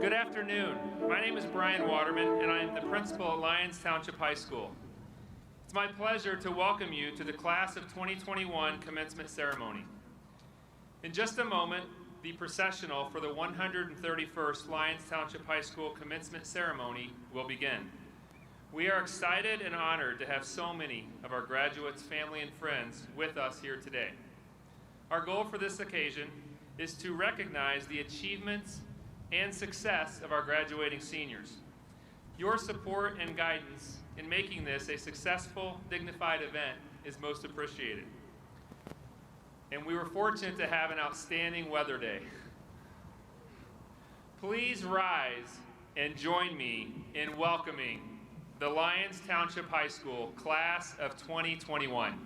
Good afternoon. My name is Brian Waterman, and I am the principal at Lyons Township High School. It's my pleasure to welcome you to the Class of 2021 commencement ceremony. In just a moment, the processional for the 131st Lyons Township High School commencement ceremony will begin. We are excited and honored to have so many of our graduates, family, and friends with us here today. Our goal for this occasion is to recognize the achievements and success of our graduating seniors. Your support and guidance in making this a successful, dignified event is most appreciated. And we were fortunate to have an outstanding weather day. Please rise and join me in welcoming the Lyons Township High School Class of 2021.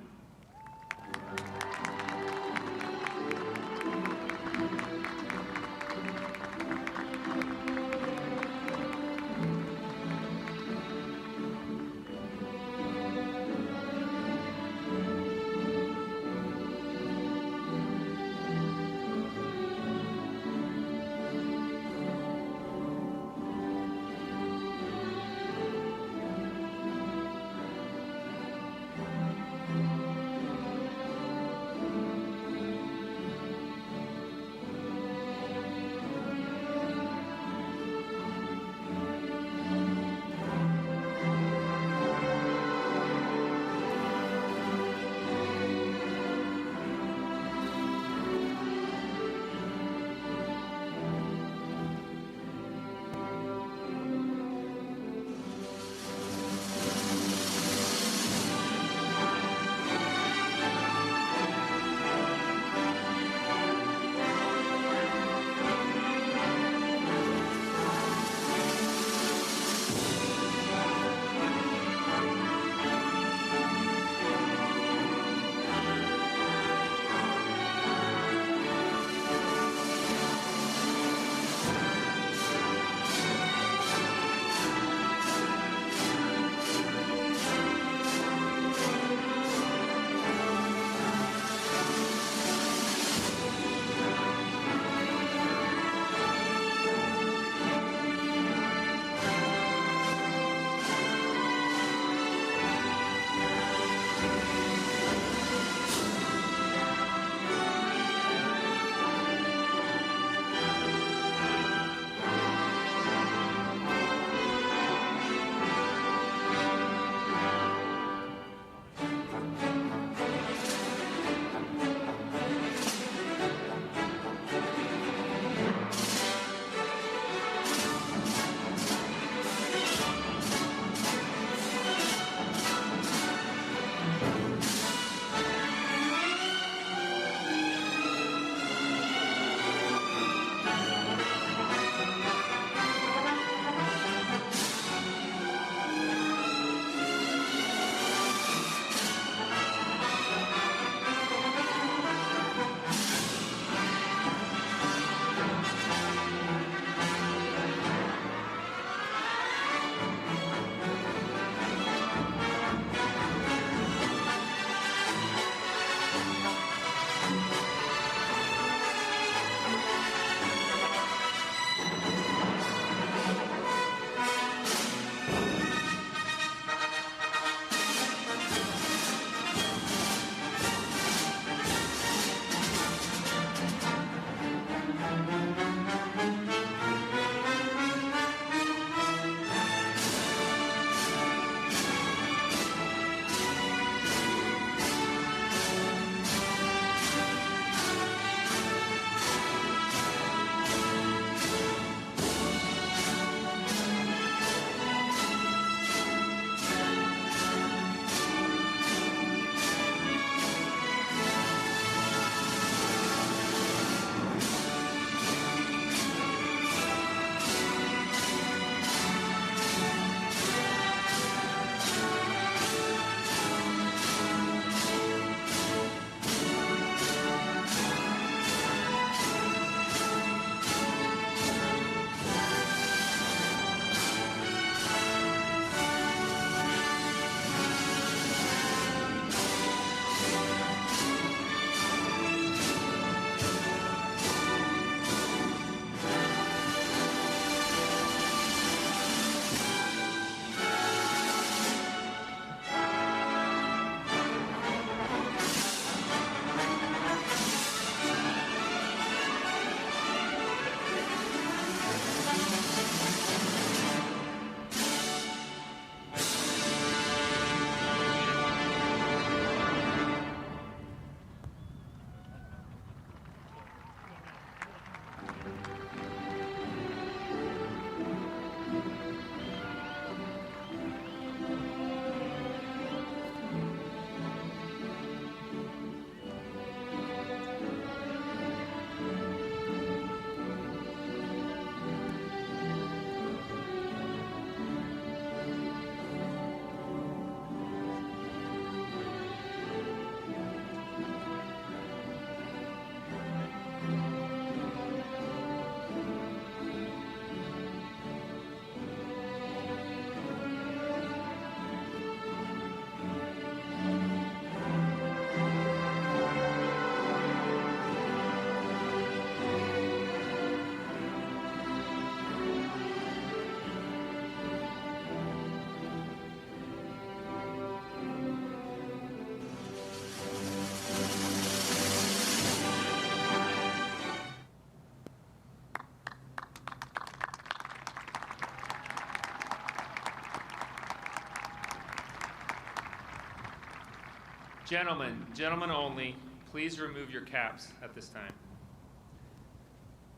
Gentlemen only, please remove your caps at this time.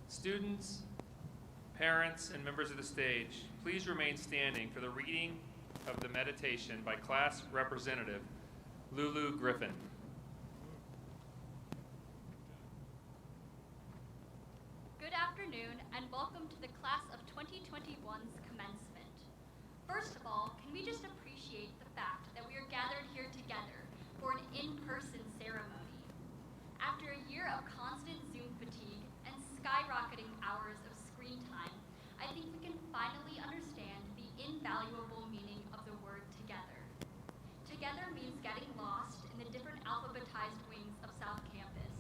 Students, parents, and members of the stage, please remain standing for the reading of the meditation by class representative Lulu Griffin. Good afternoon and welcome to the class of 2021's commencement. First of all, can we just appreciate the fact that we are gathered here together for an in-person ceremony? After a year of constant Zoom fatigue and skyrocketing hours of screen time, I think we can finally understand the invaluable meaning of the word together. Together means getting lost in the different alphabetized wings of South Campus.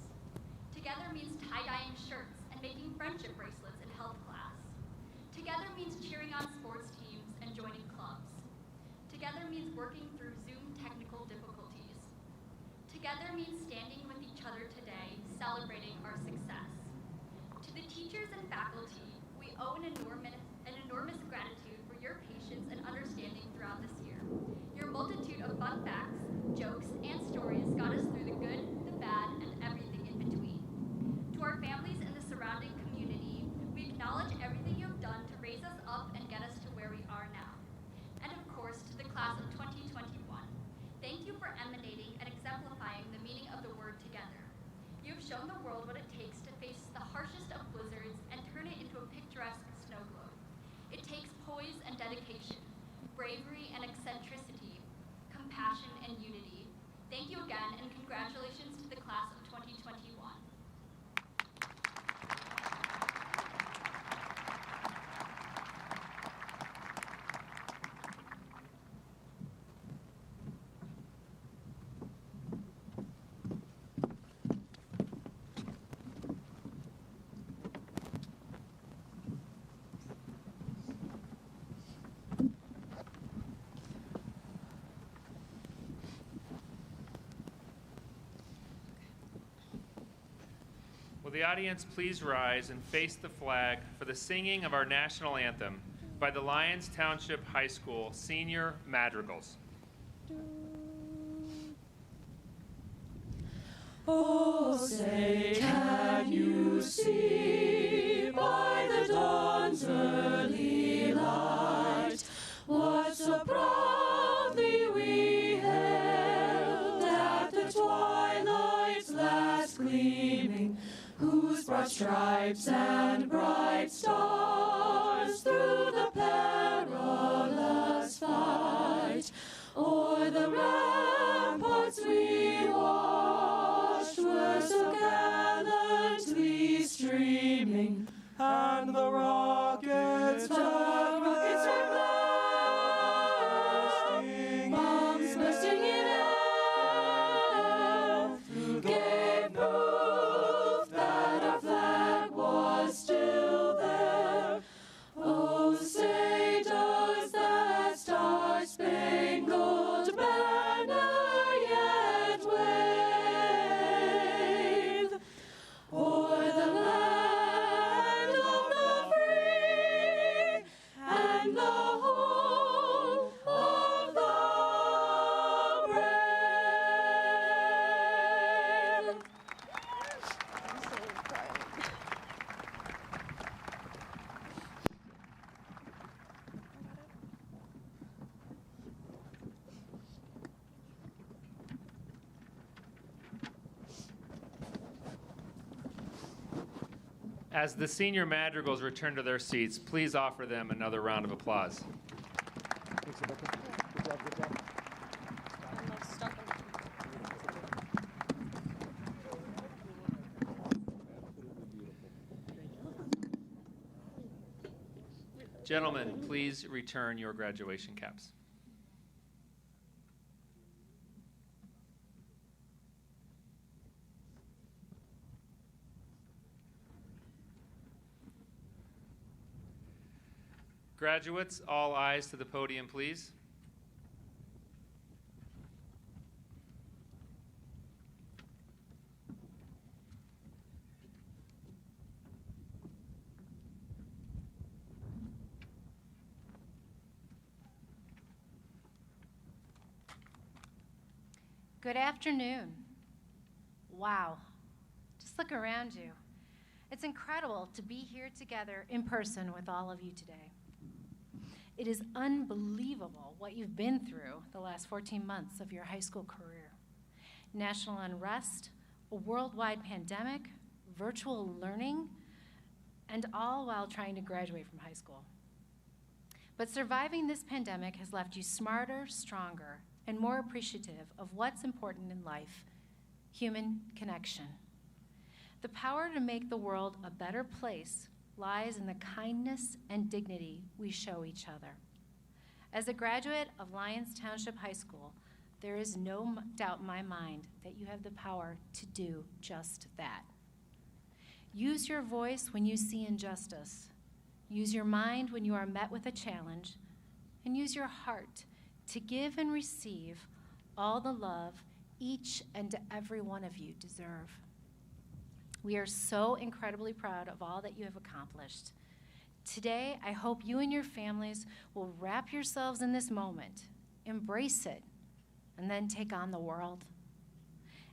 Together means tie-dyeing shirts and making friendship bracelets in health class. Together means cheering on sports teams and joining clubs. Together means working through Zoom technical difficulties. Together means standing with each other today, celebrating our success. To the teachers and faculty, we owe an enormous gratitude for your patience and understanding throughout this year. Your multitude of fun facts, jokes, and stories got us through the good, the bad, and everything in between. To our families and the surrounding community, we acknowledge everything you have done to raise us up and get us to where we are now. And of course, to the class of 2021, thank you for emanating and exemplifying the meaning of the word together. You have shown the world what it takes to face the harshest of blizzards and turn it into a picturesque snow globe. It takes poise and dedication, bravery and eccentricity, compassion and unity. Thank you again, and congratulations to the class of 2021. Will the audience please rise and face the flag for the singing of our national anthem by the Lyons Township High School Senior Madrigals. Oh, say, can you see by the dawn's early light what so proudly we hailed at the twilight's last gleaming, whose broad stripes and bright stars through the perilous fight o'er the ramparts we watched were so gallantly streaming, and the rockets were blasting, bombs bursting in air, gave proof that our flag was still there. Oh, say does that star-spangled banner yet wave o'er the land of the free and the home of the brave? As the senior madrigals return to their seats, please offer them another round of applause. Gentlemen, please return your graduation caps. Graduates, all eyes to the podium, please. Good afternoon. Wow. Just look around you. It's incredible to be here together in person with all of you today. It is unbelievable what you've been through the last 14 months of your high school career. National unrest, a worldwide pandemic, virtual learning, and all while trying to graduate from high school. But surviving this pandemic has left you smarter, stronger, and more appreciative of what's important in life: human connection. The power to make the world a better place lies in the kindness and dignity we show each other. As a graduate of Lyons Township High School, there is no doubt in my mind that you have the power to do just that. Use your voice when you see injustice. Use your mind when you are met with a challenge, and use your heart to give and receive all the love each and every one of you deserve. We are so incredibly proud of all that you have accomplished. Today, I hope you and your families will wrap yourselves in this moment, embrace it, and then take on the world.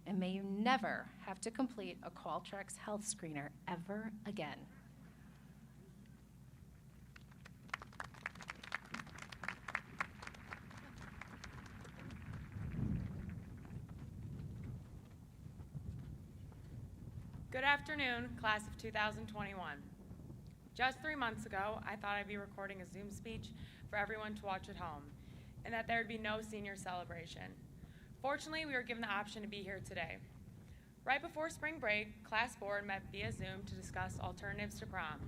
And may you never have to complete a Qualtrics health screener ever again. Good afternoon, class of 2021. Just 3 months ago, I thought I'd be recording a Zoom speech for everyone to watch at home, and that there would be no senior celebration. Fortunately, we were given the option to be here today. Right before spring break, class board met via Zoom to discuss alternatives to prom.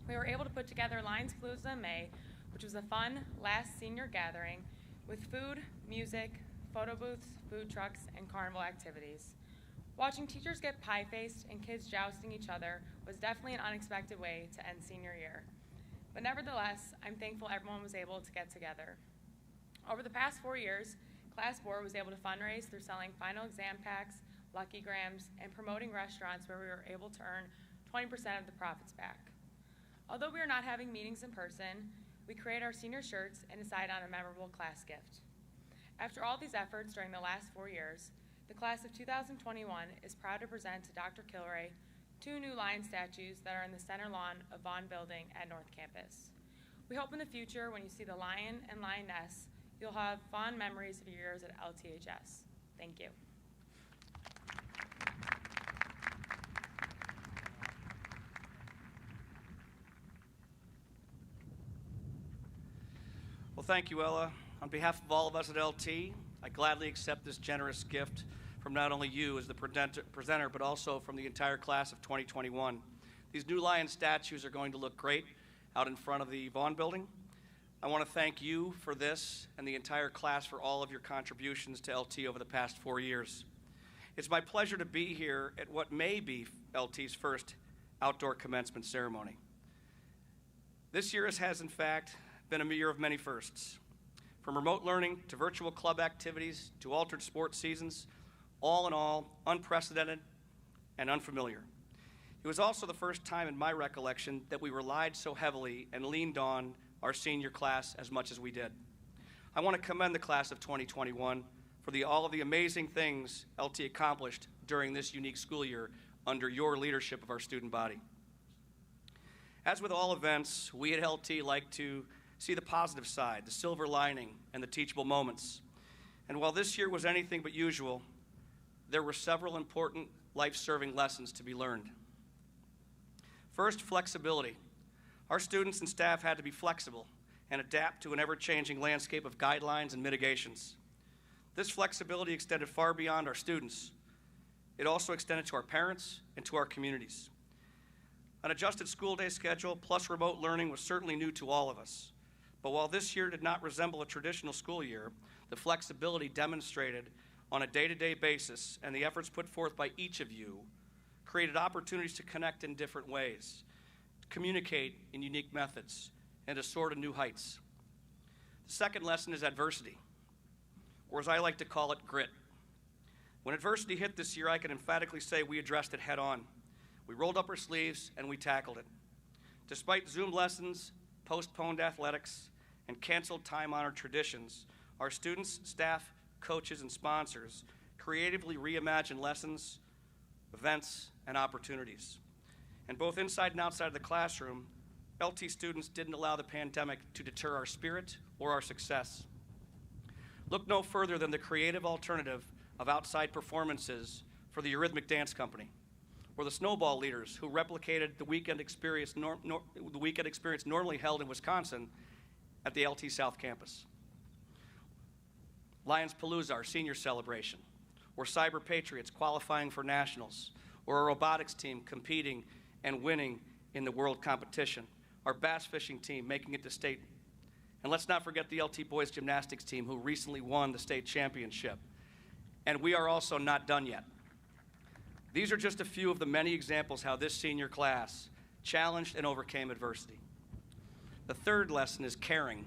We were able to put together Lions Palooza in May, which was a fun last senior gathering with food, music, photo booths, food trucks, and carnival activities. Watching teachers get pie-faced and kids jousting each other was definitely an unexpected way to end senior year. But nevertheless, I'm thankful everyone was able to get together. Over the past 4 years, class board was able to fundraise through selling final exam packs, Lucky Grams, and promoting restaurants where we were able to earn 20% of the profits back. Although we are not having meetings in person, we create our senior shirts and decide on a memorable class gift. After all these efforts during the last 4 years, the class of 2021 is proud to present to Dr. Kilray 2 new lion statues that are in the center lawn of Vaughn Building at North Campus. We hope in the future, when you see the lion and lioness, you'll have fond memories of your years at LTHS. Thank you. Well, thank you, Ella. On behalf of all of us at LT, I gladly accept this generous gift from not only you as the presenter, but also from the entire class of 2021. These new lion statues are going to look great out in front of the Vaughn Building. I want to thank you for this and the entire class for all of your contributions to LT over the past 4 years. It's my pleasure to be here at what may be LT's first outdoor commencement ceremony. This year has in fact been a year of many firsts. From remote learning to virtual club activities to altered sports seasons, all in all, unprecedented and unfamiliar. It was also the first time in my recollection that we relied so heavily and leaned on our senior class as much as we did. I want to commend the class of 2021 for all of the amazing things LT accomplished during this unique school year under your leadership of our student body. As with all events, we at LT like to see the positive side, the silver lining, and the teachable moments. And while this year was anything but usual, there were several important life-serving lessons to be learned. First, flexibility. Our students and staff had to be flexible and adapt to an ever-changing landscape of guidelines and mitigations. This flexibility extended far beyond our students. It also extended to our parents and to our communities. An adjusted school day schedule plus remote learning was certainly new to all of us. But while this year did not resemble a traditional school year, the flexibility demonstrated on a day-to-day basis and the efforts put forth by each of you created opportunities to connect in different ways, to communicate in unique methods, and to soar to new heights. The second lesson is adversity, or as I like to call it, grit. When adversity hit this year, I can emphatically say we addressed it head on. We rolled up our sleeves and we tackled it. Despite Zoom lessons, postponed athletics, and canceled time-honored traditions, our students, staff, coaches, and sponsors creatively reimagine lessons, events, and opportunities. And both inside and outside of the classroom, LT students didn't allow the pandemic to deter our spirit or our success. Look no further than the creative alternative of outside performances for the Eurythmic Dance Company, or the Snowball Leaders, who replicated the weekend experience normally held in Wisconsin at the LT South Campus. Lions Palooza, our senior celebration, or Cyber Patriots qualifying for nationals, or a robotics team competing and winning in the world competition, our bass fishing team making it to state. And let's not forget the LT boys gymnastics team, who recently won the state championship. And we are also not done yet. These are just a few of the many examples how this senior class challenged and overcame adversity. The third lesson is caring.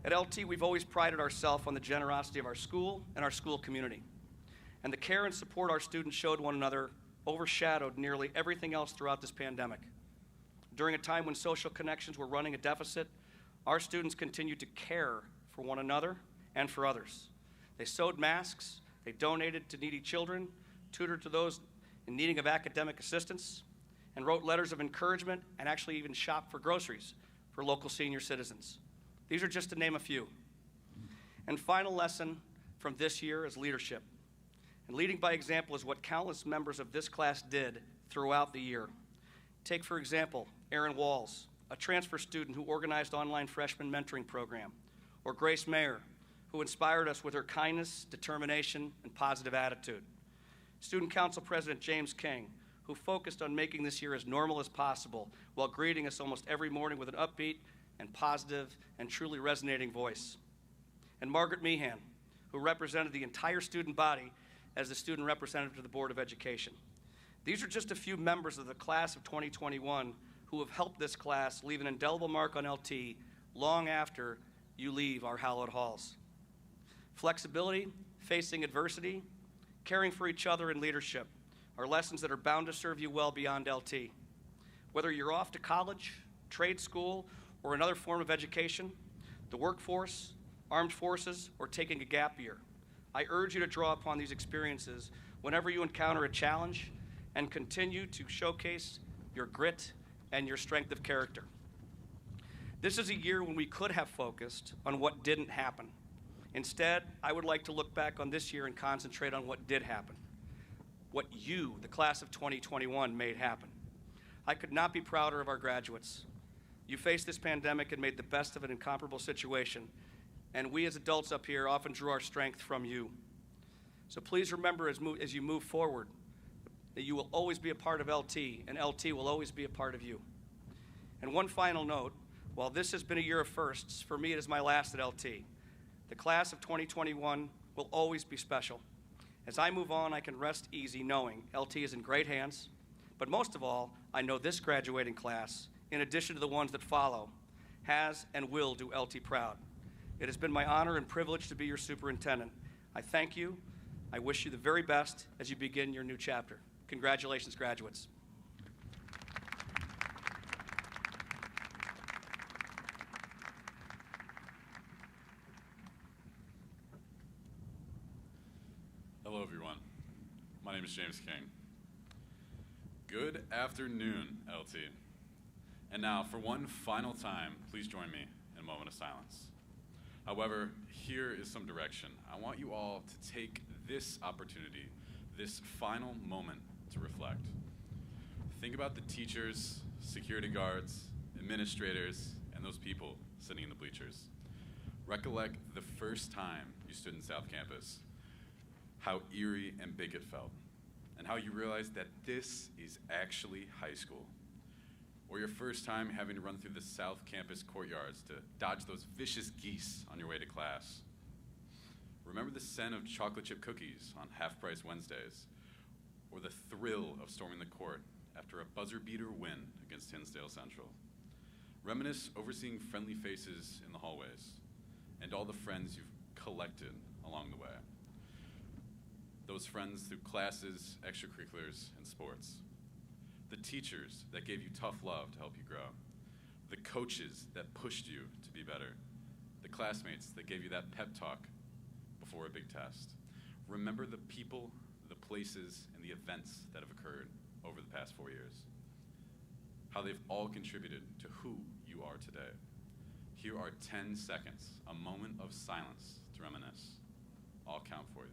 At LT, we've always prided ourselves on the generosity of our school and our school community. And the care and support our students showed one another overshadowed nearly everything else throughout this pandemic. During a time when social connections were running a deficit, our students continued to care for one another and for others. They sewed masks, they donated to needy children, tutored to those in needing of academic assistance, and wrote letters of encouragement and actually even shopped for groceries for local senior citizens. These are just to name a few. And final lesson from this year is leadership. And leading by example is what countless members of this class did throughout the year. Take, for example, Aaron Walls, a transfer student who organized online freshman mentoring program, or Grace Mayer, who inspired us with her kindness, determination, and positive attitude. Student Council President James King, who focused on making this year as normal as possible while greeting us almost every morning with an upbeat and positive and truly resonating voice. And Margaret Meehan, who represented the entire student body as the student representative to the Board of Education. These are just a few members of the class of 2021 who have helped this class leave an indelible mark on LT long after you leave our hallowed halls. Flexibility, facing adversity, caring for each other, and leadership are lessons that are bound to serve you well beyond LT. Whether you're off to college, trade school, or another form of education, the workforce, armed forces, or taking a gap year, I urge you to draw upon these experiences whenever you encounter a challenge and continue to showcase your grit and your strength of character. This is a year when we could have focused on what didn't happen. Instead, I would like to look back on this year and concentrate on what did happen, what you, the class of 2021, made happen. I could not be prouder of our graduates. You faced this pandemic and made the best of an incomparable situation, and we as adults up here often drew our strength from you. So please remember as you move forward that you will always be a part of LT, and LT will always be a part of you. And one final note, while this has been a year of firsts, for me it is my last at LT. The class of 2021 will always be special. As I move on, I can rest easy knowing LT is in great hands, but most of all, I know this graduating class, in addition to the ones that follow, has and will do LT proud. It has been my honor and privilege to be your superintendent. I thank you. I wish you the very best as you begin your new chapter. Congratulations, graduates. Hello, everyone. My name is James King. Good afternoon, LT. And now, for one final time, please join me in a moment of silence. However, here is some direction. I want you all to take this opportunity, this final moment, to reflect. Think about the teachers, security guards, administrators, and those people sitting in the bleachers. Recollect the first time you stood in South Campus, how eerie and big it felt, and how you realized that this is actually high school. Or your first time having to run through the South Campus courtyards to dodge those vicious geese on your way to class. Remember the scent of chocolate chip cookies on half-price Wednesdays, or the thrill of storming the court after a buzzer-beater win against Hinsdale Central. Reminisce over seeing friendly faces in the hallways and all the friends you've collected along the way. Those friends through classes, extracurriculars, and sports. The teachers that gave you tough love to help you grow. The coaches that pushed you to be better. The classmates that gave you that pep talk before a big test. remember the people, the places, and the events that have occurred over the past 4 years. How they've all contributed to who you are today. Here are 10 seconds, a moment of silence to reminisce. I'll count for you.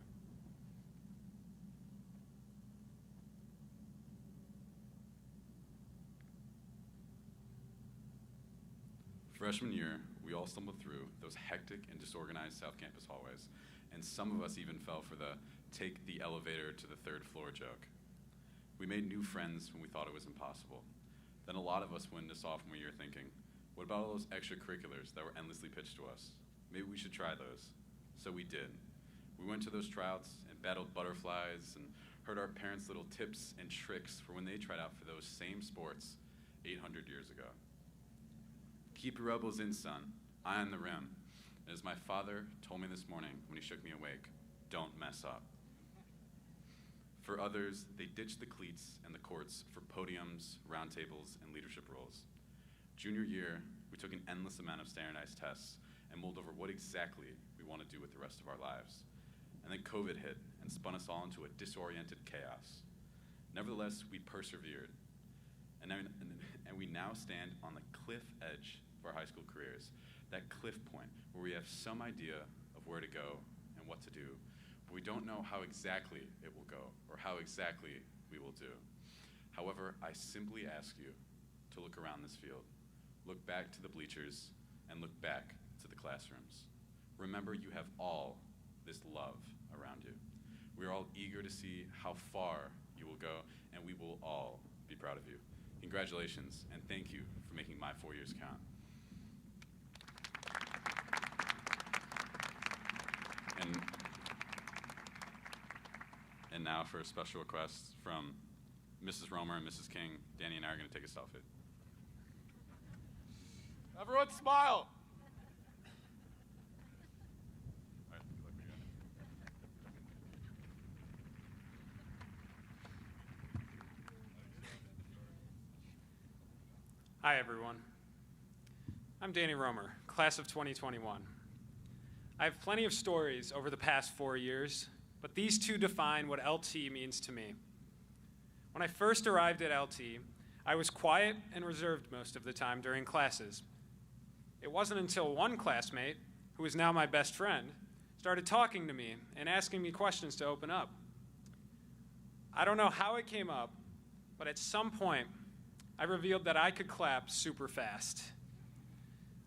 Freshman year, we all stumbled through those hectic and disorganized South Campus hallways, and some of us even fell for the take the elevator to the third floor joke. We made new friends when we thought it was impossible. Then a lot of us went into sophomore year thinking, what about all those extracurriculars that were endlessly pitched to us? Maybe we should try those. So we did. We went to those tryouts and battled butterflies and heard our parents' little tips and tricks for when they tried out for those same sports 800 years ago. Keep your elbows in, son. Eye on the rim. And as my father told me this morning when he shook me awake, don't mess up. For others, they ditched the cleats and the courts for podiums, roundtables, and leadership roles. Junior year, we took an endless amount of standardized tests and mulled over what exactly we want to do with the rest of our lives. And then COVID hit and spun us all into a disoriented chaos. Nevertheless, we persevered. And we now stand on the cliff edge of our high school careers, that cliff point where we have some idea of where to go and what to do, but we don't know how exactly it will go or how exactly we will do. However, I simply ask you to look around this field, look back to the bleachers, and look back to the classrooms. Remember, you have all this love around you. We are all eager to see how far you will go, and we will all be proud of you. Congratulations, and thank you for making my 4 years count. And now for a special request from Mrs. Romer and Mrs. King, Danny and I are going to take a selfie. Everyone smile! All right, look again. Hi, everyone. I'm Danny Romer, class of 2021. I have plenty of stories over the past 4 years, but these two define what LT means to me. When I first arrived at LT, I was quiet and reserved most of the time during classes. It wasn't until one classmate, who is now my best friend, started talking to me and asking me questions to open up. I don't know how it came up, but at some point, I revealed that I could clap super fast.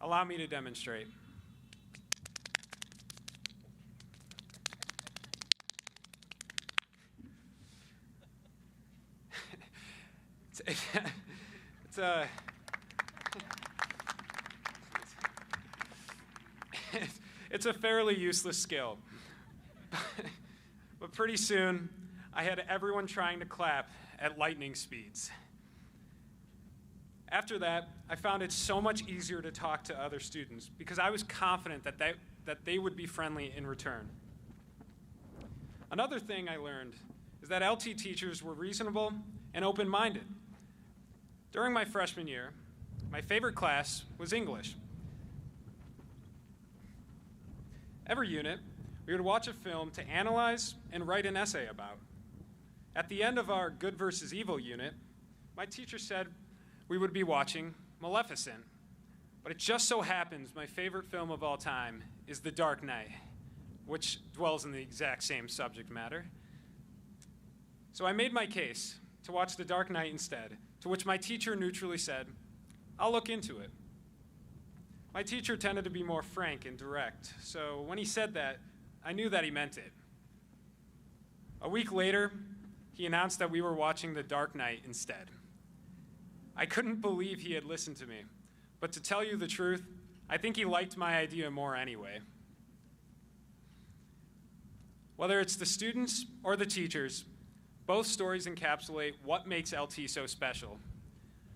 Allow me to demonstrate. It's a fairly useless skill. But pretty soon, I had everyone trying to clap at lightning speeds. After that, I found it so much easier to talk to other students because I was confident that they would be friendly in return. Another thing I learned is that LT teachers were reasonable and open-minded. During my freshman year, my favorite class was English. Every unit, we would watch a film to analyze and write an essay about. At the end of our good versus evil unit, my teacher said we would be watching Maleficent. But it just so happens my favorite film of all time is The Dark Knight, which dwells in the exact same subject matter. So I made my case to watch The Dark Knight instead, to which my teacher neutrally said, "I'll look into it." My teacher tended to be more frank and direct, so when he said that, I knew that he meant it. A week later, he announced that we were watching The Dark Knight instead. I couldn't believe he had listened to me, but to tell you the truth, I think he liked my idea more anyway. Whether it's the students or the teachers, both stories encapsulate what makes LT so special.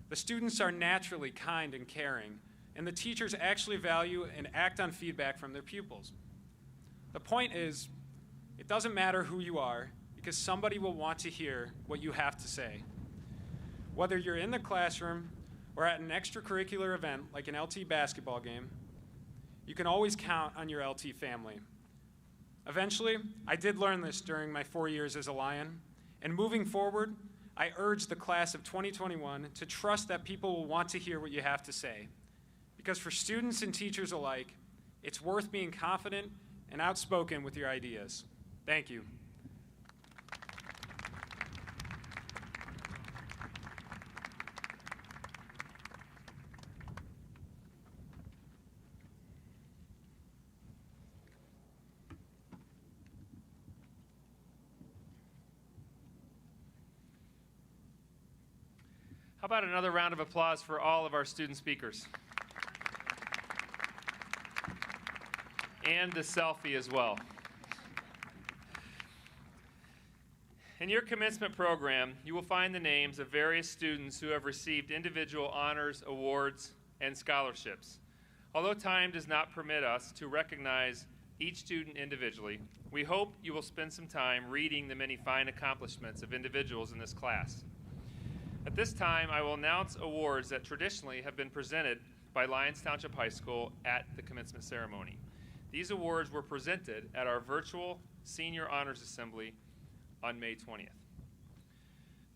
The students are naturally kind and caring, and the teachers actually value and act on feedback from their pupils. The point is, it doesn't matter who you are, because somebody will want to hear what you have to say. Whether you're in the classroom or at an extracurricular event like an LT basketball game, you can always count on your LT family. Eventually, I did learn this during my 4 years as a Lion, and moving forward, I urge the class of 2021 to trust that people will want to hear what you have to say. Because for students and teachers alike, it's worth being confident and outspoken with your ideas. Thank you. How about another round of applause for all of our student speakers? And the selfie as well. In your commencement program, you will find the names of various students who have received individual honors, awards, and scholarships. Although time does not permit us to recognize each student individually, we hope you will spend some time reading the many fine accomplishments of individuals in this class. At this time, I will announce awards that traditionally have been presented by Lyons Township High School at the commencement ceremony. These awards were presented at our virtual Senior Honors Assembly on May 20th.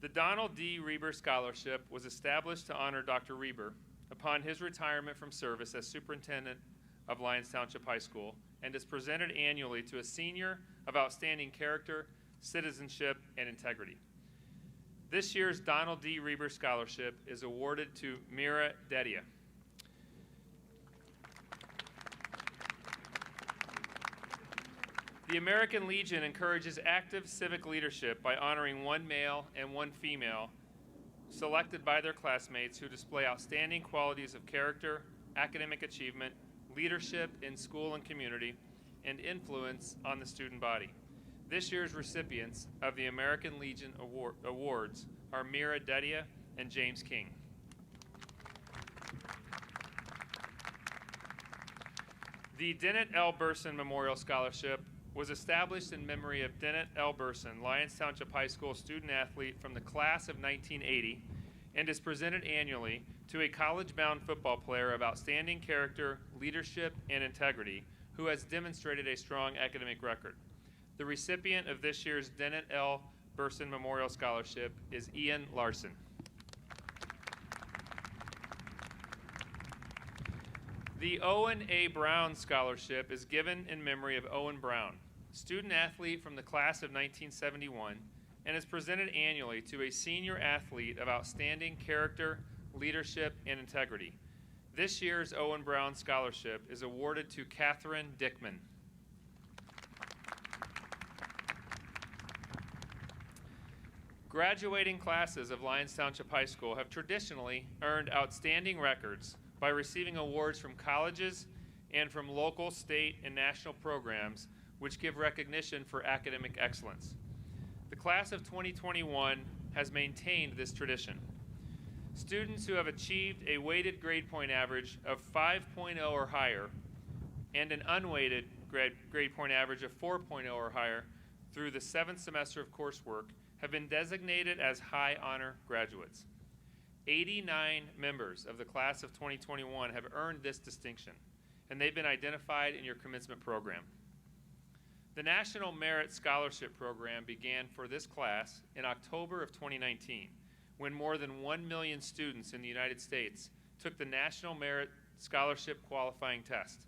The Donald D. Reber Scholarship was established to honor Dr. Reber upon his retirement from service as superintendent of Lyons Township High School and is presented annually to a senior of outstanding character, citizenship, and integrity. This year's Donald D. Reber Scholarship is awarded to Mira Dedia. The American Legion encourages active civic leadership by honoring one male and one female selected by their classmates who display outstanding qualities of character, academic achievement, leadership in school and community, and influence on the student body. This year's recipients of the American Legion Awards are Mira Dedia and James King. The Dennett L. Burson Memorial Scholarship was established in memory of Dennett L. Burson, Lyons Township High School student athlete from the class of 1980, and is presented annually to a college-bound football player of outstanding character, leadership, and integrity who has demonstrated a strong academic record. The recipient of this year's Dennett L. Burson Memorial Scholarship is Ian Larson. The Owen A. Brown Scholarship is given in memory of Owen Brown, student athlete from the class of 1971, and is presented annually to a senior athlete of outstanding character, leadership, and integrity. This year's Owen Brown Scholarship is awarded to Catherine Dickman. Graduating classes of Lyons Township High School have traditionally earned outstanding records by receiving awards from colleges and from local, state, and national programs which give recognition for academic excellence. The class of 2021 has maintained this tradition. Students who have achieved a weighted grade point average of 5.0 or higher and an unweighted grade point average of 4.0 or higher through the 7th semester of coursework have been designated as high honor graduates. 89 members of the class of 2021 have earned this distinction, and they've been identified in your commencement program. The National Merit Scholarship Program began for this class in October of 2019, when more than 1 million students in the United States took the National Merit Scholarship Qualifying Test.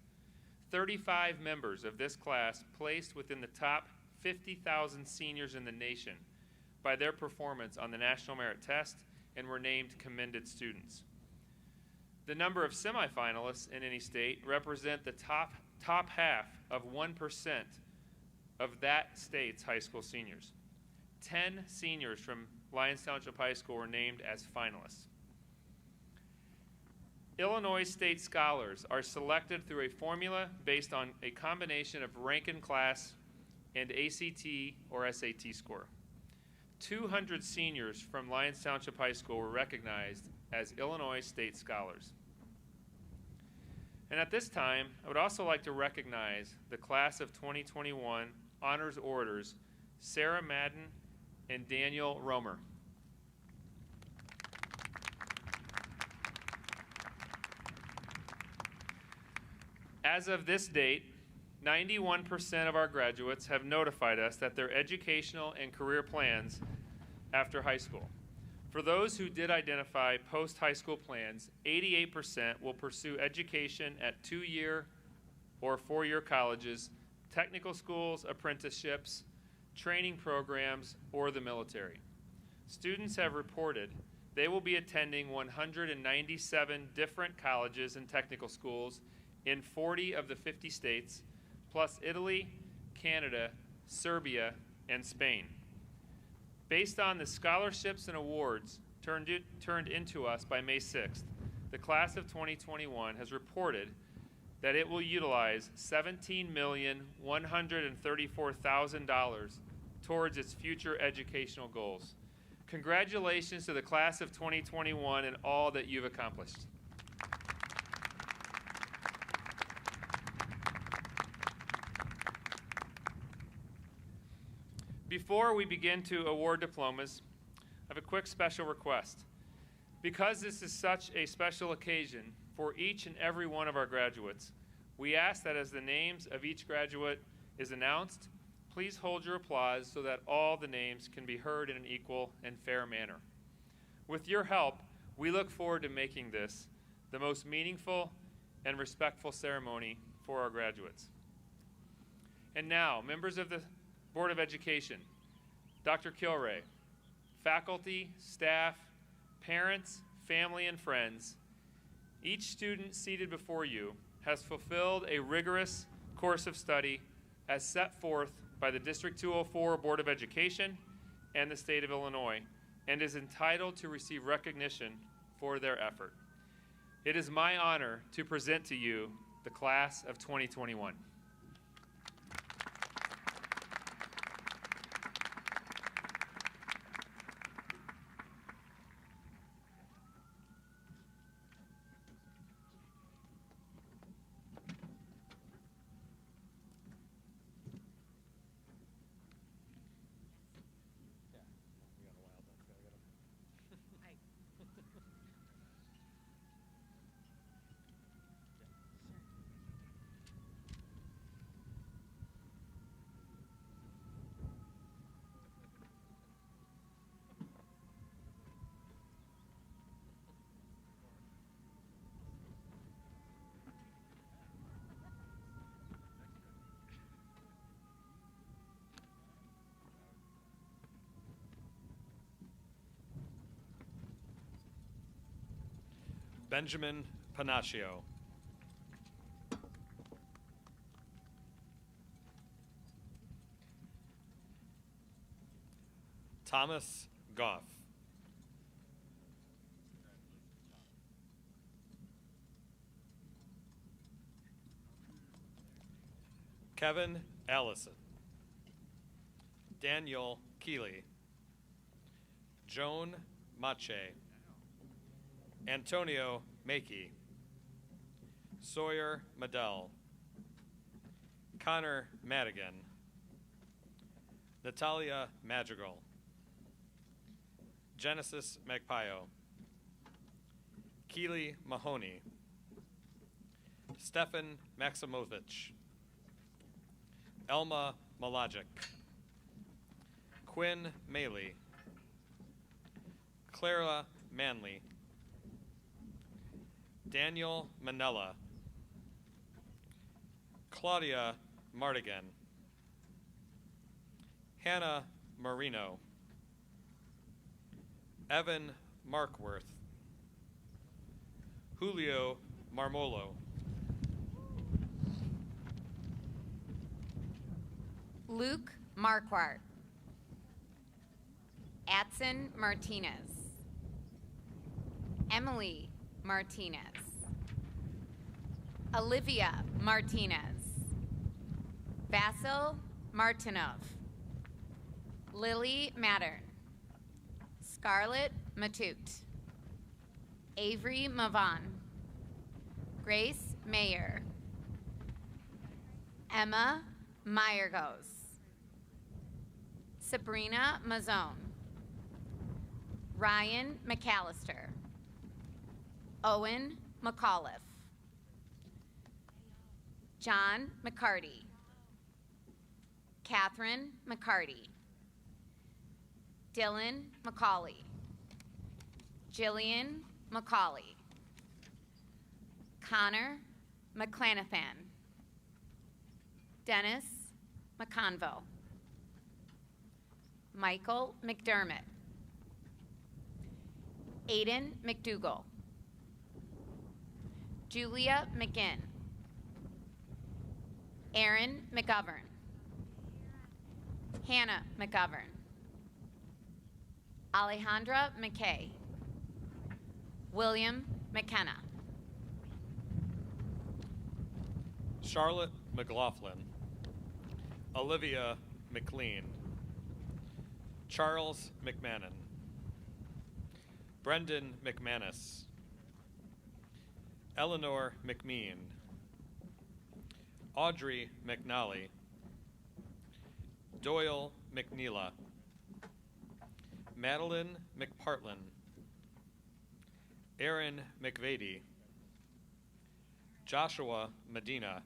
35 members of this class placed within the top 50,000 seniors in the nation by their performance on the National Merit Test and were named commended students. The number of semifinalists in any state represent the top half of 1% of that state's high school seniors. 10 seniors from Lyons Township High School were named as finalists. Illinois State Scholars are selected through a formula based on a combination of rank in class and ACT or SAT score. 200 seniors from Lyons Township High School were recognized as Illinois State Scholars. And at this time, I would also like to recognize the class of 2021 honors orders, Sarah Madden and Daniel Romer. As of this date, 91% of our graduates have notified us that their educational and career plans after high school. For those who did identify post-high school plans, 88% will pursue education at 2-year or 4-year colleges, technical schools, apprenticeships, training programs, or the military. Students have reported they will be attending 197 different colleges and technical schools in 40 of the 50 states, plus Italy, Canada, Serbia, and Spain. Based on the scholarships and awards turned into us by May 6th, the class of 2021 has reported that it will utilize $17,134,000 towards its future educational goals. Congratulations to the class of 2021 and all that you've accomplished. Before we begin to award diplomas, I have a quick special request. Because this is such a special occasion for each and every one of our graduates, we ask that as the names of each graduate is announced, please hold your applause so that all the names can be heard in an equal and fair manner. With your help, we look forward to making this the most meaningful and respectful ceremony for our graduates. And now, members of the Board of Education, Dr. Kilray, faculty, staff, parents, family, and friends, each student seated before you has fulfilled a rigorous course of study as set forth by the District 204 Board of Education and the state of Illinois, and is entitled to receive recognition for their effort. It is my honor to present to you the class of 2021. Benjamin Panaccio. Thomas Goff. Kevin Allison. Daniel Keeley. Joan Mache. Antonio Makey. Sawyer Medell. Connor Madigan. Natalia Madrigal. Genesis Magpayo. Keely Mahoney. Stefan Maximovich. Elma Malajic. Quinn Maley. Clara Manley. Daniel Manella. Claudia Mardigan. Hannah Marino. Evan Markworth. Julio Marmolo. Luke Marquardt. Atson Martinez. Emily Martinez. Olivia Martinez. Vasil Martinov. Lily Mattern. Scarlett Matute. Avery Mavan. Grace Mayer. Emma Meyergos. Sabrina Mazzone. Ryan McAllister. Owen McAuliffe. John McCarty. Catherine McCarty, Dylan McCauley, Jillian McCauley, Connor McClanathan, Dennis McConville, Michael McDermott, Aiden McDougall, Julia McGinn, Aaron McGovern, Hannah McGovern, Alejandra McKay, William McKenna, Charlotte McLaughlin, Olivia McLean, Charles McMahon, Brendan McManus, Eleanor McMean, Audrey McNally, Doyle McNeela, Madeline McPartlin, Aaron McVady, Joshua Medina,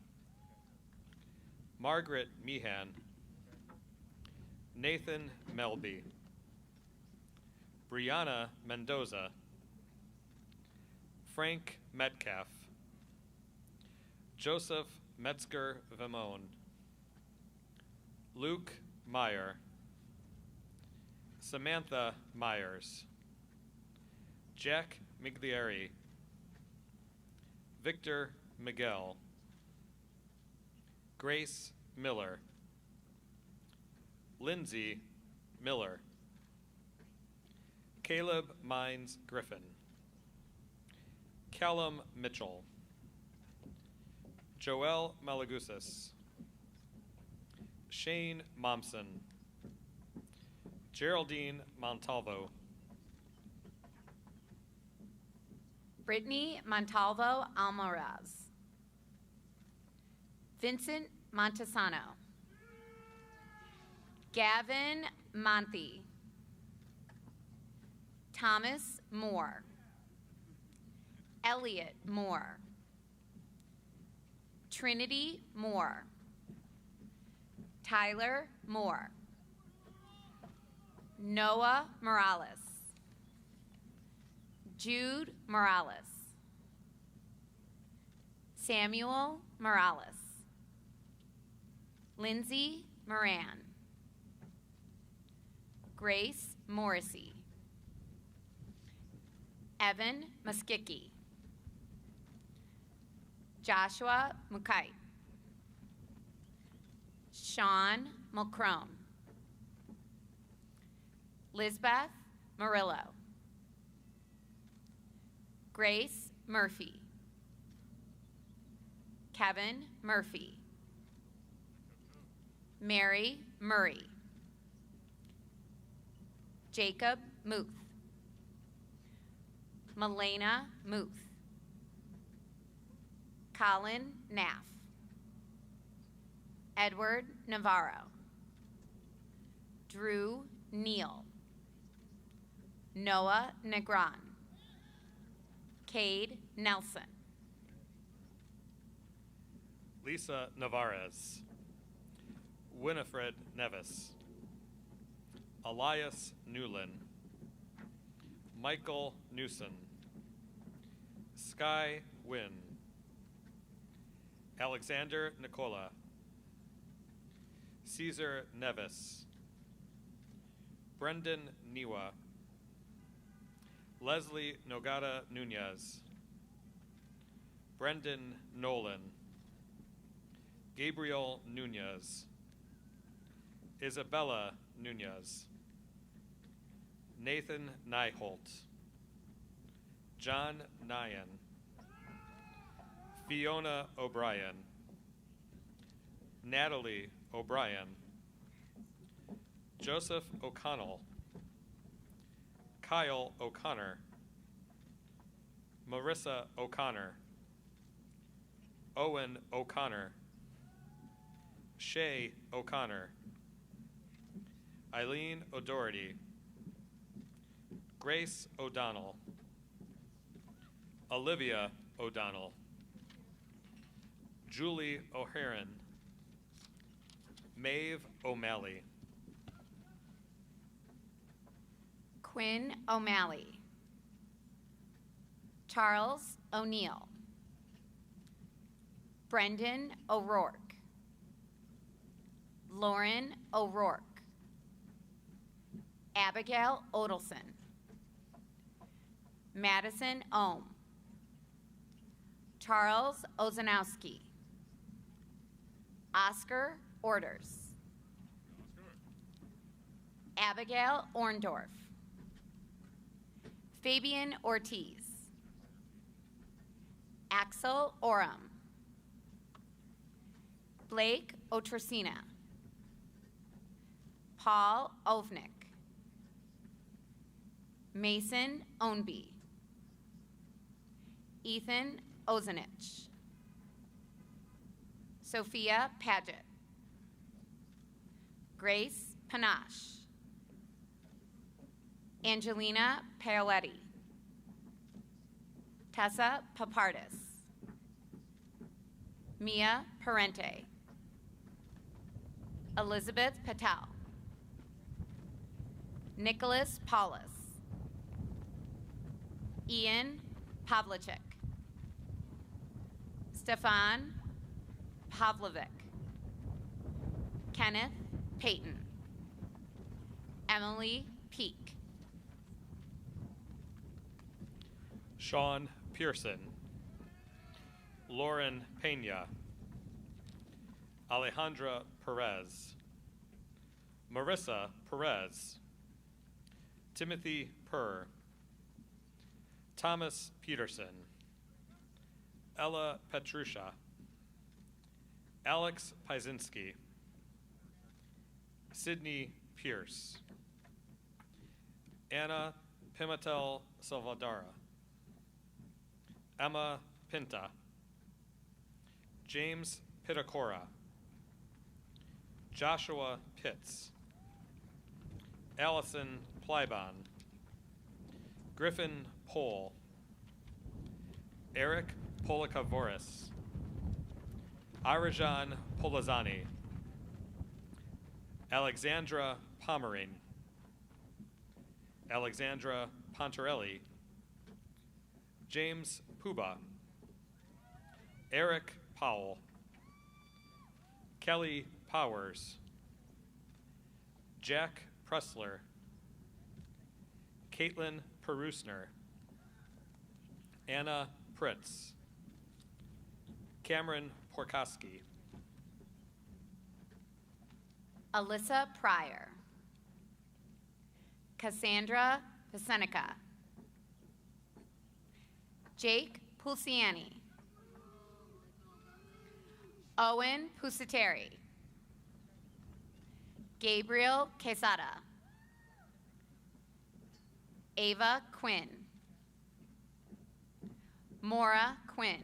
Margaret Meehan, Nathan Melby, Brianna Mendoza, Frank Metcalf, Joseph Metzger Vimone, Luke Meyer, Samantha Myers, Jack Miglieri, Victor Miguel, Grace Miller, Lindsay Miller, Caleb Mines Griffin, Callum Mitchell, Joel Malagusas, Shane Momsen, Geraldine Montalvo, Brittany Montalvo Almaraz, Vincent Montesano, Gavin Monthi, Thomas Moore, Elliot Moore, Trinity Moore, Tyler Moore, Noah Morales, Jude Morales, Samuel Morales, Lindsay Moran, Grace Morrissey, Evan Muskicki, Joshua Mukai, Sean Mulcrone, Lisbeth Murillo, Grace Murphy, Kevin Murphy, Mary Murray, Jacob Muth, Melena Muth, Colin Naff, Edward Navarro, Drew Neal, Noah Negron, Cade Nelson, Lisa Navarez, Winifred Nevis, Elias Newlin, Michael Newson, Sky Wynn, Alexander Nicola, Caesar Nevis, Brendan Niwa, Leslie Nogata Nunez, Brendan Nolan, Gabriel Nunez, Isabella Nunez, Nathan Nyholt, John Nyan, Fiona O'Brien, Natalie O'Brien, Joseph O'Connell, Kyle O'Connor, Marissa O'Connor, Owen O'Connor, Shay O'Connor, Eileen O'Doherty, Grace O'Donnell, Olivia O'Donnell, Julie O'Haran, Maeve O'Malley. Quinn O'Malley. Charles O'Neill. Brendan O'Rourke. Lauren O'Rourke. Abigail Odelson. Madison Ohm. Charles Ozanowski. Oscar Orders. Abigail Orndorff. Fabian Ortiz. Axel Oram. Blake Otrosina. Paul Ovnik. Mason Ownby. Ethan Ozanich. Sophia Paget. Grace Panache. Angelina Paoletti. Tessa Papardis. Mia Parente. Elizabeth Patel. Nicholas Paulus. Ian Pavlicek. Stefan Pavlovic. Kenneth Payton. Emily Peak. Sean Pearson. Lauren Pena. Alejandra Perez. Marissa Perez. Timothy Purr. Thomas Peterson. Ella Petrusha. Alex Pyzinski. Sydney Pierce. Anna Pimentel Salvadara. Emma Pinta. James Pitacora. Joshua Pitts. Allison Plybon. Griffin Pohl. Eric Polakavoris. Arajan Polazani. Alexandra Pomerin. Alexandra Pontarelli. James Puba. Eric Powell. Kelly Powers. Jack Pressler. Caitlin Perusner. Anna Pritz. Cameron Porkoski. Alyssa Pryor. Cassandra Pasenica. Jake Pulciani. Owen Pusateri. Gabriel Quesada. Ava Quinn. Maura Quinn.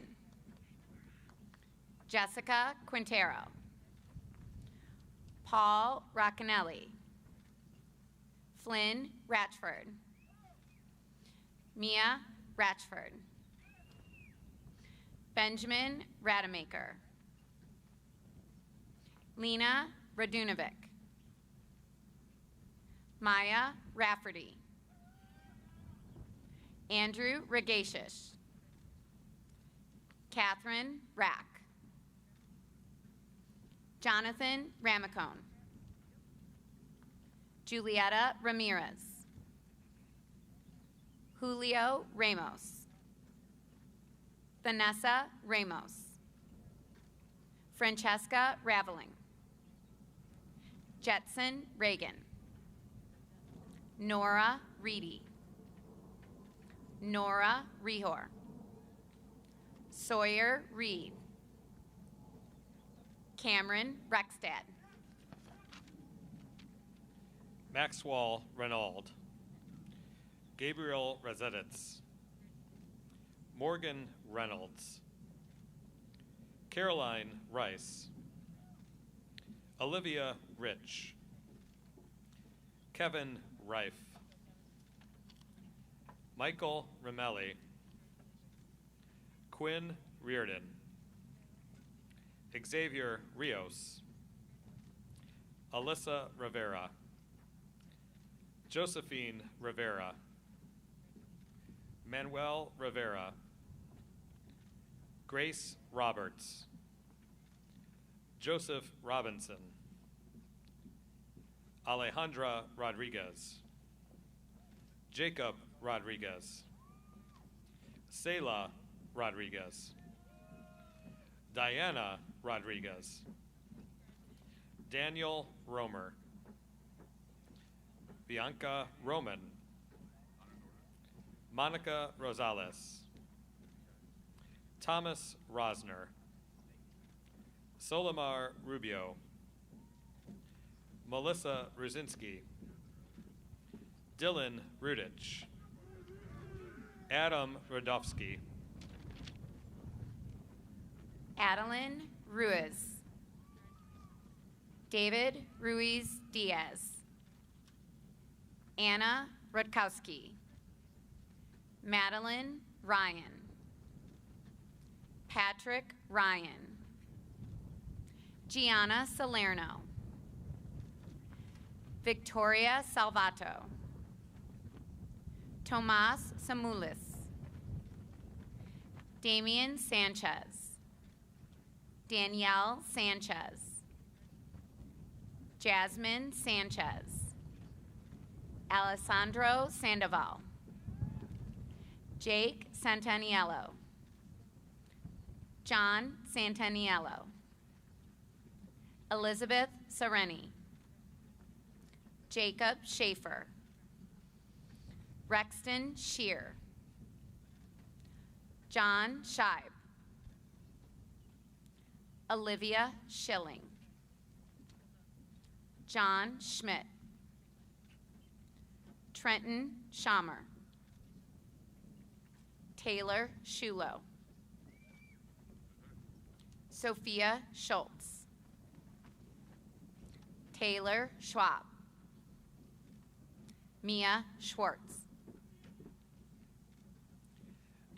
Jessica Quintero. Paul Roccanelli. Flynn Ratchford. Mia Ratchford. Benjamin Rademacher. Lena Radunovic. Maya Rafferty. Andrew Regashish. Catherine Rack. Jonathan Ramacone. Julieta Ramirez. Julio Ramos. Vanessa Ramos. Francesca Raveling. Jetson Reagan. Nora Reedy. Nora Rehor. Sawyer Reed. Cameron Rexstad. Maxwell Renauld. Gabriel Rosetitz. Morgan Reynolds. Caroline Rice. Olivia Rich. Kevin Reif. Michael Ramelli. Quinn Reardon. Xavier Rios. Alyssa Rivera, Josephine Rivera, Manuel Rivera, Grace Roberts, Joseph Robinson, Alejandra Rodriguez, Jacob Rodriguez, Selah Rodriguez, Diana Rodriguez, Daniel Romer, Bianca Roman, Monica Rosales, Thomas Rosner, Solimar Rubio, Melissa Ruzinski, Dylan Rudich, Adam Radovsky, Adeline Ruiz, David Ruiz Diaz, Anna Rutkowski, Madeline Ryan, Patrick Ryan, Gianna Salerno, Victoria Salvato, Tomas Samulis, Damian Sanchez, Danielle Sanchez, Jasmine Sanchez, Alessandro Sandoval, Jake Santaniello, John Santaniello, Elizabeth Sereni, Jacob Schaefer, Rexton Shear, John Scheib, Olivia Schilling, John Schmidt, Trenton Schamer, Taylor Shulo, Sophia Schultz, Taylor Schwab, Mia Schwartz,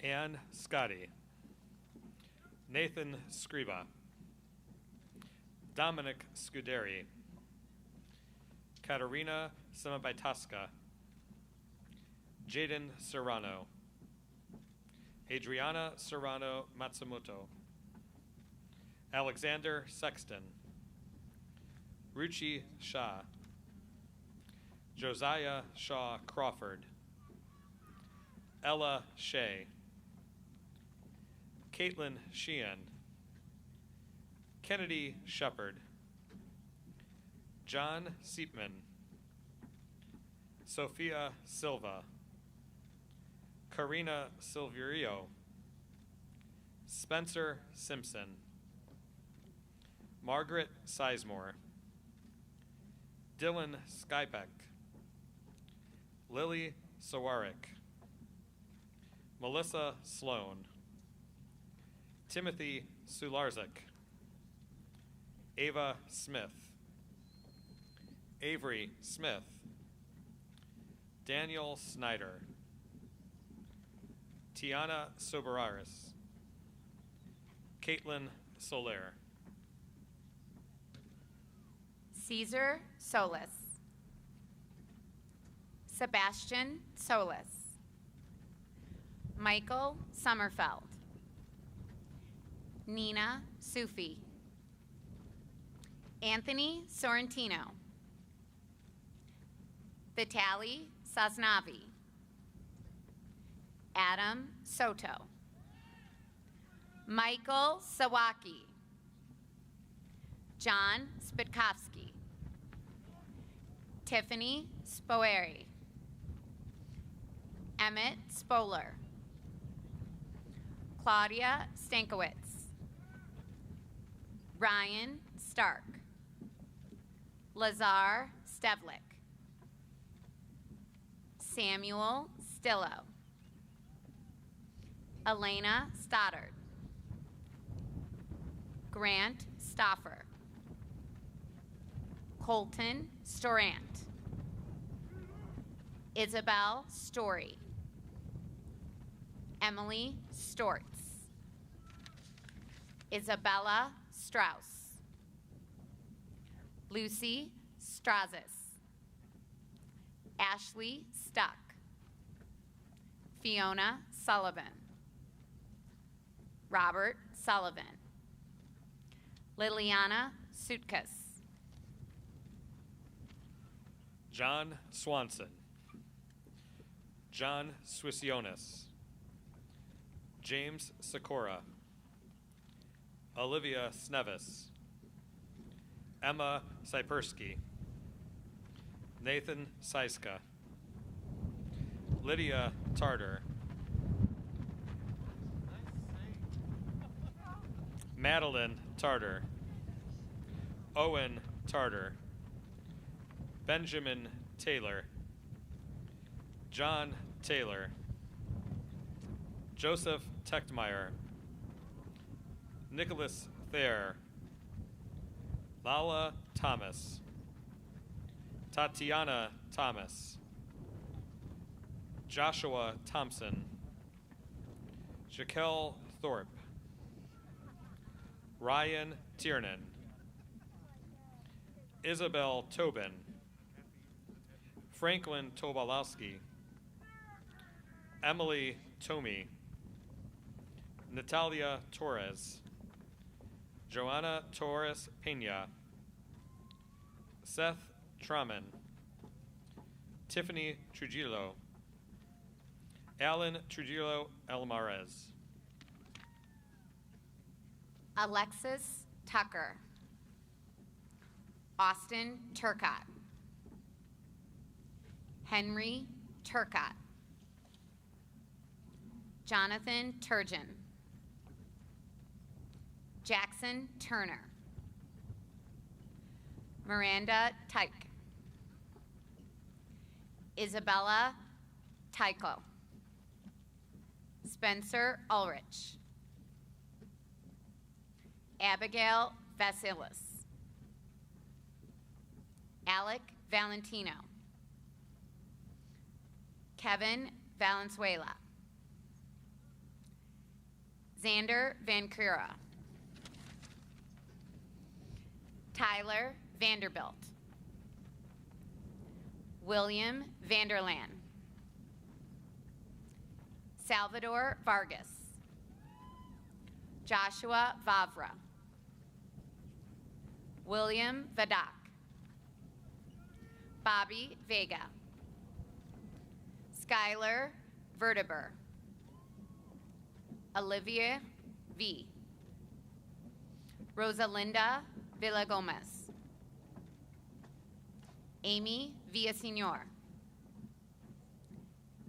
Ann Scotty, Nathan Scriba, Dominic Scuderi, Katerina Samabaitaska, Jaden Serrano, Adriana Serrano Matsumoto, Alexander Sexton, Ruchi Shah, Josiah Shaw Crawford, Ella Shea, Caitlin Sheehan, Kennedy Shepard, John Seepman, Sophia Silva, Karina Silverio, Spencer Simpson, Margaret Sizemore, Dylan Skybeck, Lily Sawarik, Melissa Sloan, Timothy Sularzik, Ava Smith, Avery Smith, Daniel Snyder, Tiana Soberaris, Caitlin Soler, Caesar Solis, Sebastian Solis, Michael Sommerfeld, Nina Sufi, Anthony Sorrentino, Vitali Sosnavi, Adam Soto, Michael Sawaki, John Spitkovsky, Tiffany Spoeri, Emmett Spoler, Claudia Stankowitz, Ryan Stark, Lazar Stevlik, Samuel Stillo, Elena Stoddard, Grant Stoffer, Colton Storant, Isabel Story, Emily Stortz, Isabella Strauss, Lucy Strazis. Ashley Stuck. Fiona Sullivan. Robert Sullivan. Liliana Sutkas. John Swanson. John Swissionis. James Sikora. Olivia Snevis. Emma Sypersky. Nathan Seiska. Lydia Tartar. Madeline Tartar. Owen Tartar. Benjamin Taylor. John Taylor. Joseph Techtmeyer. Nicholas Thayer. Lala Thomas. Tatiana Thomas. Joshua Thompson. Jaquel Thorpe. Ryan Tiernan. Isabel Tobin. Franklin Tobolowski. Emily Tomey. Natalia Torres. Joanna Torres Pena. Seth Traman. Tiffany Trujillo. Alan Trujillo Elmarez. Alexis Tucker. Austin Turcott. Henry Turcott. Jonathan Turgeon. Jackson Turner. Miranda Tyke. Isabella Tycho. Spencer Ulrich. Abigail Vasilis. Alec Valentino. Kevin Valenzuela. Xander Van Cura. Tyler Vanderbilt. William Vanderland. Salvador Vargas. Joshua Vavra. William Vadak. Bobby Vega. Skylar Verteber. Olivia V. Rosalinda Villagomez. Amy Villaseñor.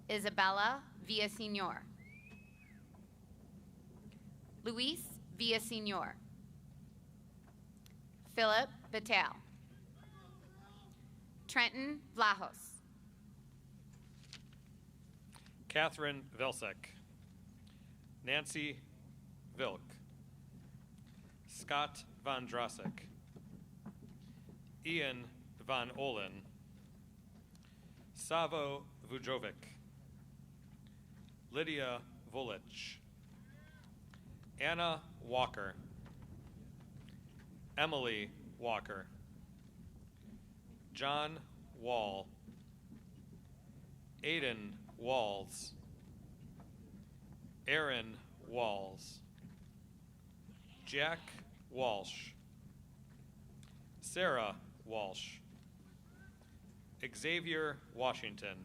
Isabella Villaseñor. Luis Villaseñor. Philip Batal. Trenton Vlahos. Catherine Vilsek. Nancy Vilk. Scott Von Drossek. Ian Von Olin. Savo Vujovic. Lydia Volich. Anna Walker. Emily Walker. John Wall. Aiden Walls. Aaron Walls. Jack Walsh. Sarah Walsh. Xavier Washington.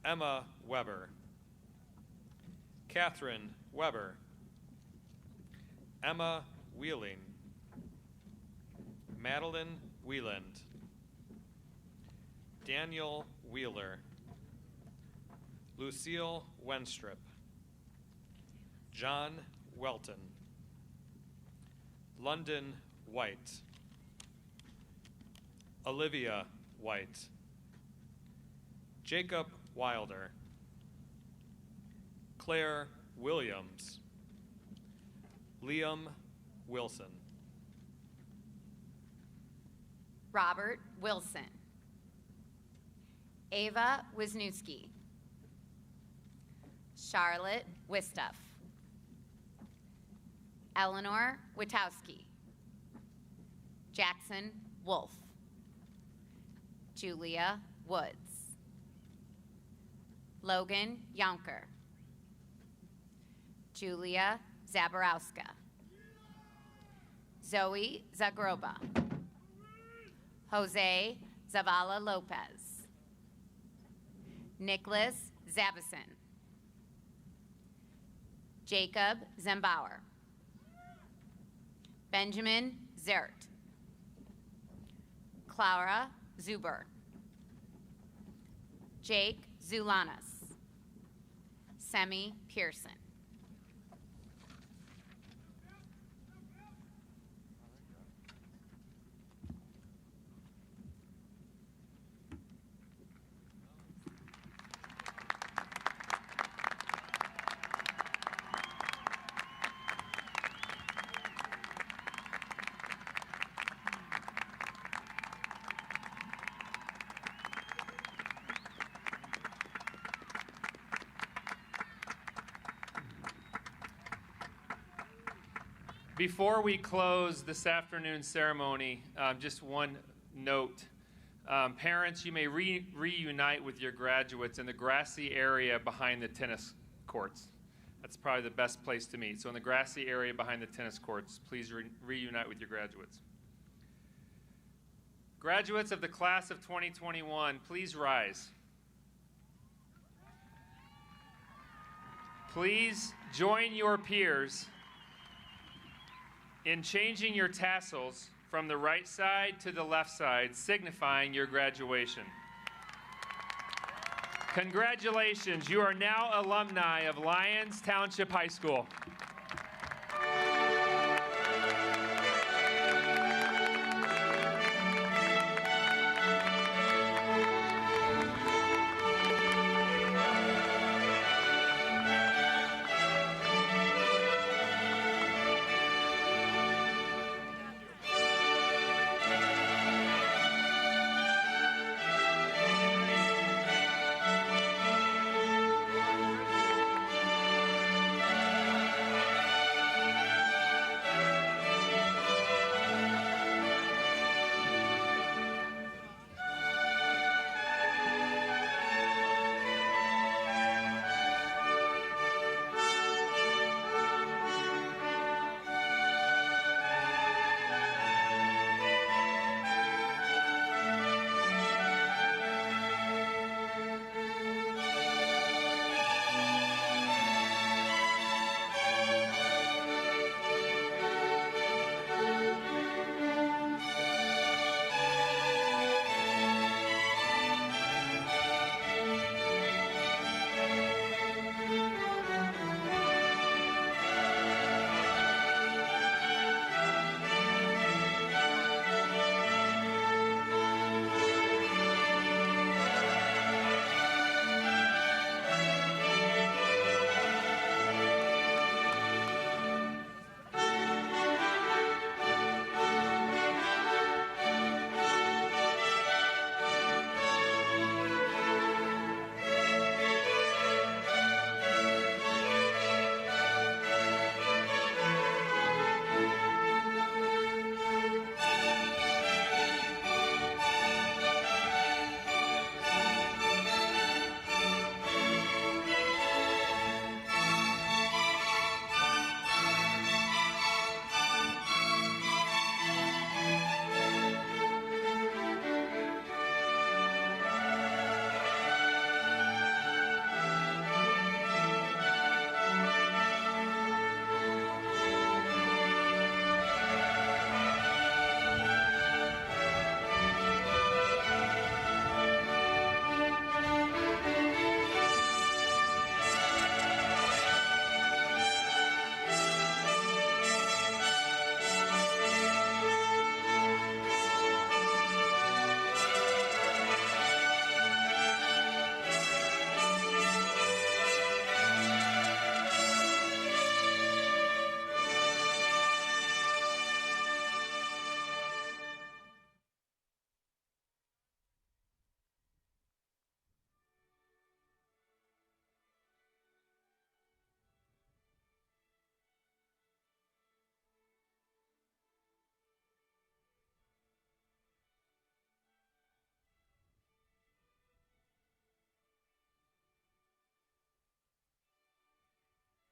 Emma Weber. Catherine Weber. Emma Wheeling. Madeline Wieland. Daniel Wheeler. Lucille Wenstrup. John Welton. London White. Olivia White. Jacob Wilder. Claire Williams. Liam Wilson. Robert Wilson. Ava Wisniewski. Charlotte Wistuff. Eleanor Witowski. Jackson Wolf. Julia Woods. Logan Yonker. Julia Zaborowska. Zoe Zagroba. Jose Zavala Lopez. Nicholas Zabison. Jacob Zembauer. Benjamin Zert. Clara Zuber. Jake Zulanas. Semi Pearson. Before we close this afternoon's ceremony, just one note. Parents, you may reunite with your graduates in the grassy area behind the tennis courts. That's probably the best place to meet. So in the grassy area behind the tennis courts, please reunite with your graduates. Graduates of the class of 2021, please rise. Please join your peers in changing your tassels from the right side to the left side, signifying your graduation. Congratulations, you are now alumni of Lyons Township High School.